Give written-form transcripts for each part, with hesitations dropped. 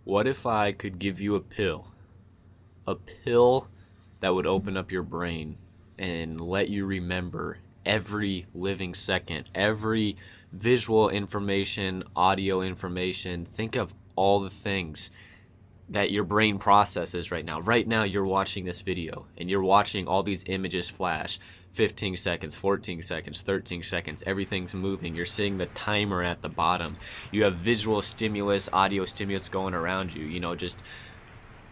What if I could give you a pill? A pill that would open up your brain and let you remember every living second, every visual information, audio information. Think of all the things that your brain processes right now. Right now, you're watching this video and you're watching all these images flash 15 seconds, 14 seconds, 13 seconds. Everything's moving. You're seeing the timer at the bottom. You have visual stimulus, audio stimulus going around you. Just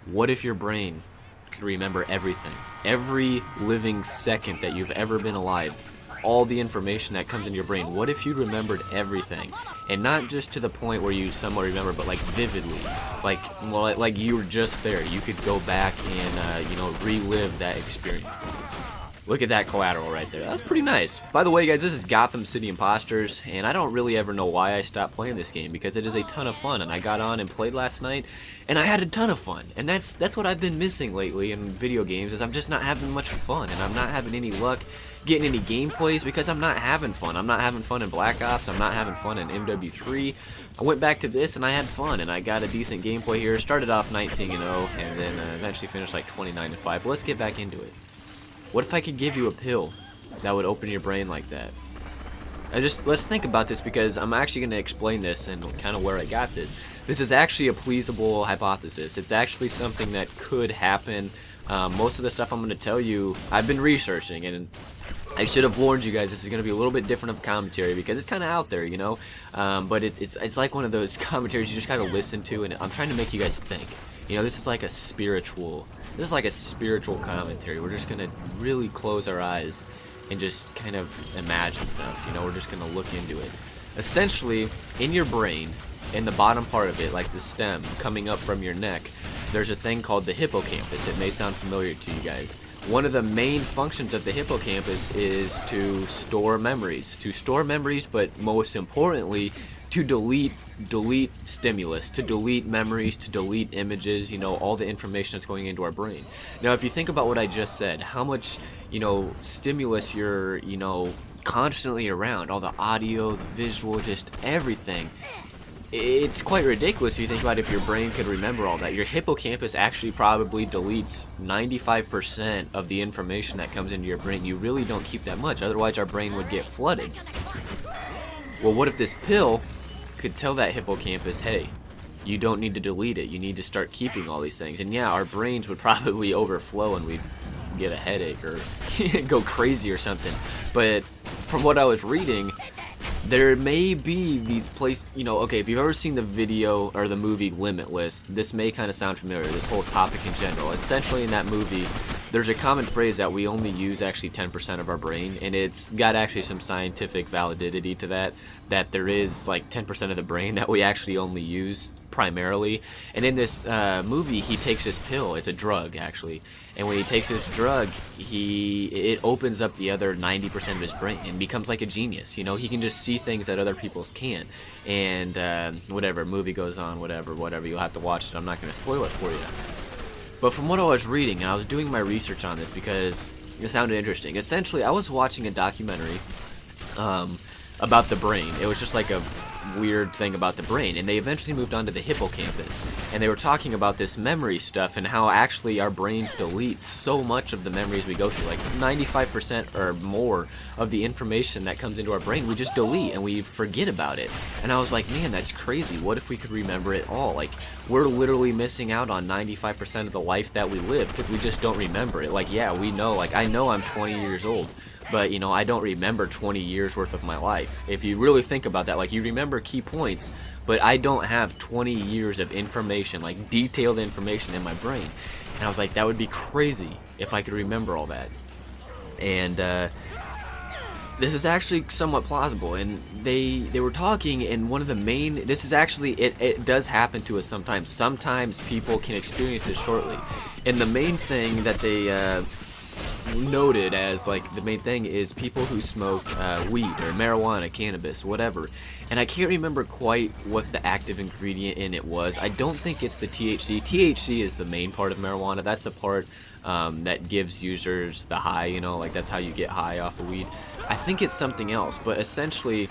what if your brain could remember everything? Every living second that you've ever been alive, all the information that comes into your brain. What if you remembered everything? And not just to the point where you somewhat remember, but like vividly, like you were just there. You could go back and relive that experience. Look at that collateral right there. That's pretty nice. By the way, guys, this is Gotham City Impostors, and I don't really ever know why I stopped playing this game, because it is a ton of fun, and I got on and played last night, and I had a ton of fun. And that's what I've been missing lately in video games, is I'm just not having much fun, and I'm not having any luck getting any gameplays because I'm not having fun. I'm not having fun in Black Ops. I'm not having fun in MW3. I went back to this and I had fun, and I got a decent gameplay here. Started off 19-0 and then eventually finished like 29-5. But let's get back into it. What if I could give you a pill that would open your brain like that? Let's think about this, because I'm actually going to explain this and kind of where I got this. This is actually a pleasable hypothesis. It's actually something that could happen. Most of the stuff I'm going to tell you, I've been researching, and I should have warned you guys. This is going to be a little bit different of a commentary because it's kind of out there, but it's like one of those commentaries you just kind of listen to, and I'm trying to make you guys think. This is like a spiritual commentary. We're just going to really close our eyes and just kind of imagine stuff. We're just going to look into it. Essentially, in your brain, in the bottom part of it, like the stem coming up from your neck, there's a thing called the hippocampus. It may sound familiar to you guys. One of the main functions of the hippocampus is to store memories. But most importantly, to delete stimulus, to delete memories, to delete images, all the information that's going into our brain. Now, if you think about what I just said, how much, stimulus you're, constantly around, all the audio, the visual, just everything. It's quite ridiculous if you think about if your brain could remember all that. Your hippocampus actually probably deletes 95% of the information that comes into your brain. You really don't keep that much, otherwise our brain would get flooded. Well, what if this pill could tell that hippocampus, hey, you don't need to delete it, you need to start keeping all these things? And yeah, our brains would probably overflow and we'd get a headache or go crazy or something. But from what I was reading, there may be these places, okay, if you've ever seen the video or the movie Limitless, this may kind of sound familiar, this whole topic in general. Essentially, in that movie, there's a common phrase that we only use actually 10% of our brain, and it's got actually some scientific validity to that there is like 10% of the brain that we actually only use primarily. And in this movie, he takes this pill. It's a drug, actually. And when he takes this drug, it opens up the other 90% of his brain and becomes like a genius. He can just see things that other people can't. And whatever, movie goes on, whatever, you'll have to watch it. I'm not going to spoil it for you. But from what I was reading, and I was doing my research on this because it sounded interesting. Essentially, I was watching a documentary about the brain. It was just like a weird thing about the brain, and they eventually moved on to the hippocampus, and they were talking about this memory stuff and how actually our brains delete so much of the memories we go through, like 95% or more of the information that comes into our brain we just delete and we forget about it. And I was like, man, that's crazy. What if we could remember it all? Like, we're literally missing out on 95% of the life that we live because we just don't remember it. Like, yeah, we know, like, I know I'm 20 years old, but I don't remember 20 years worth of my life. If you really think about that, like, you remember key points, but I don't have 20 years of information, like detailed information in my brain. And I was like, that would be crazy if I could remember all that. And this is actually somewhat plausible, and they were talking, and one of the main, this is actually, it does happen to us sometimes people can experience this shortly, and the main thing that they noted as like the main thing is people who smoke weed or marijuana, cannabis, whatever. And I can't remember quite what the active ingredient in it was. I don't think it's the THC. THC is the main part of marijuana. That's the part that gives users the high, like that's how you get high off of weed. I think it's something else, but essentially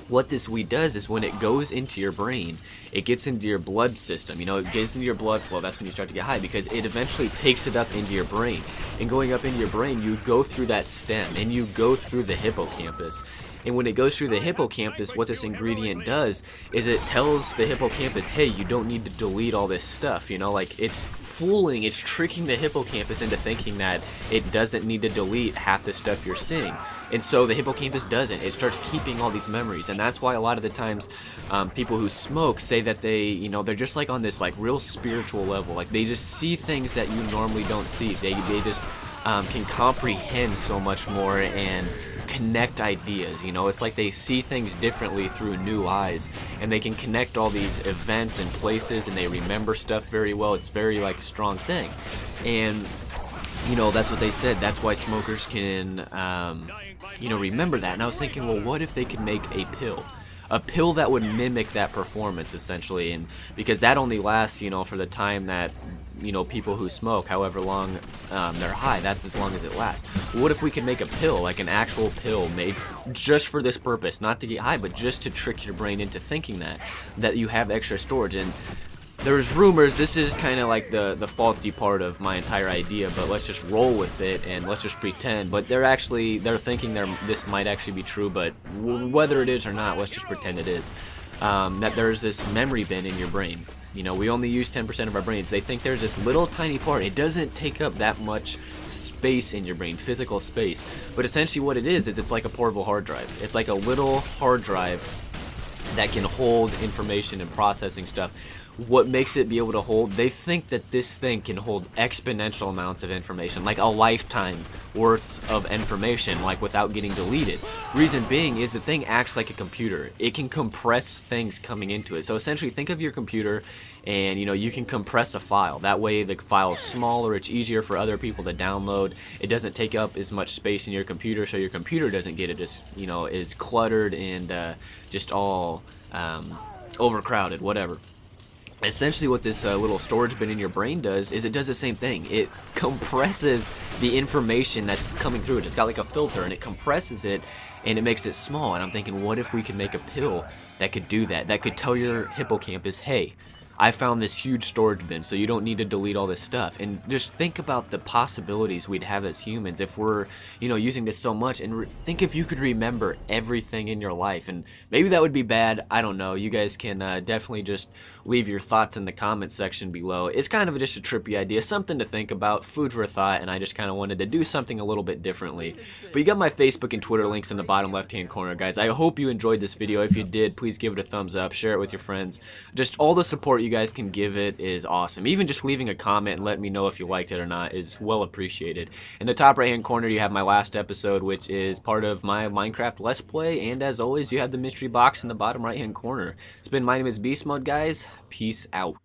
what this weed does is when it goes into your brain, it gets into your blood system, you know, it gets into your blood flow. That's when you start to get high, because it eventually takes it up into your brain. And going up into your brain, you go through that stem and you go through the hippocampus. And when it goes through the hippocampus, what this ingredient does is it tells the hippocampus, hey, you don't need to delete all this stuff, you know, like it's tricking the hippocampus into thinking that it doesn't need to delete half the stuff you're seeing. And so the hippocampus doesn't. It starts keeping all these memories, and that's why a lot of the times people who smoke say that they, you know, they're just like on this like real spiritual level. Like they just see things that you normally don't see. They just can comprehend so much more and connect ideas. You know, it's like they see things differently through new eyes, and they can connect all these events and places, and they remember stuff very well. It's very like a strong thing, and you know, that's what they said. That's why smokers can, you know, remember that. And I was thinking, well, what if they could make a pill that would mimic that performance, essentially, and because that only lasts, you know, for the time that, you know, people who smoke, however long they're high, that's as long as it lasts. What if we could make a pill, like an actual pill made just for this purpose, not to get high, but just to trick your brain into thinking that you have extra storage? And there's rumors, this is kind of like the faulty part of my entire idea, but let's just roll with it and let's just pretend. But they're thinking this might actually be true, but whether it is or not, let's just pretend it is. That there's this memory bin in your brain. You know, we only use 10% of our brains. They think there's this little tiny part. It doesn't take up that much space in your brain, physical space. But essentially what it is it's like a portable hard drive. It's like a little hard drive that can hold information and processing stuff. What makes it be able to hold, they think that this thing can hold exponential amounts of information, like a lifetime worth of information, like without getting deleted. Reason being is the thing acts like a computer. It can compress things coming into it. So essentially think of your computer, and you know, you can compress a file. That way the file is smaller, it's easier for other people to download. It doesn't take up as much space in your computer, so your computer doesn't get it as, you know, is cluttered and just all overcrowded, whatever. Essentially what this little storage bin in your brain does is it does the same thing. It compresses the information that's coming through it. It's got like a filter, and it compresses it and it makes it small. And I'm thinking, what if we could make a pill that could do that, that could tell your hippocampus, hey, I found this huge storage bin, so you don't need to delete all this stuff. And just think about the possibilities we'd have as humans if we're, you know, using this so much. And think if you could remember everything in your life. And maybe that would be bad. I don't know. You guys can definitely just leave your thoughts in the comments section below. It's kind of just a trippy idea, something to think about, food for thought, and I just kind of wanted to do something a little bit differently. But you got my Facebook and Twitter links in the bottom left-hand corner, guys. I hope you enjoyed this video. If you did, please give it a thumbs up, share it with your friends. Just all the support you guys can give it is awesome. Even just leaving a comment and letting me know if you liked it or not is well appreciated. In the top right hand corner you have my last episode, which is part of my Minecraft Let's Play, and as always you have the mystery box in the bottom right hand corner. It's been My Name is Beast Mode, guys. Peace out.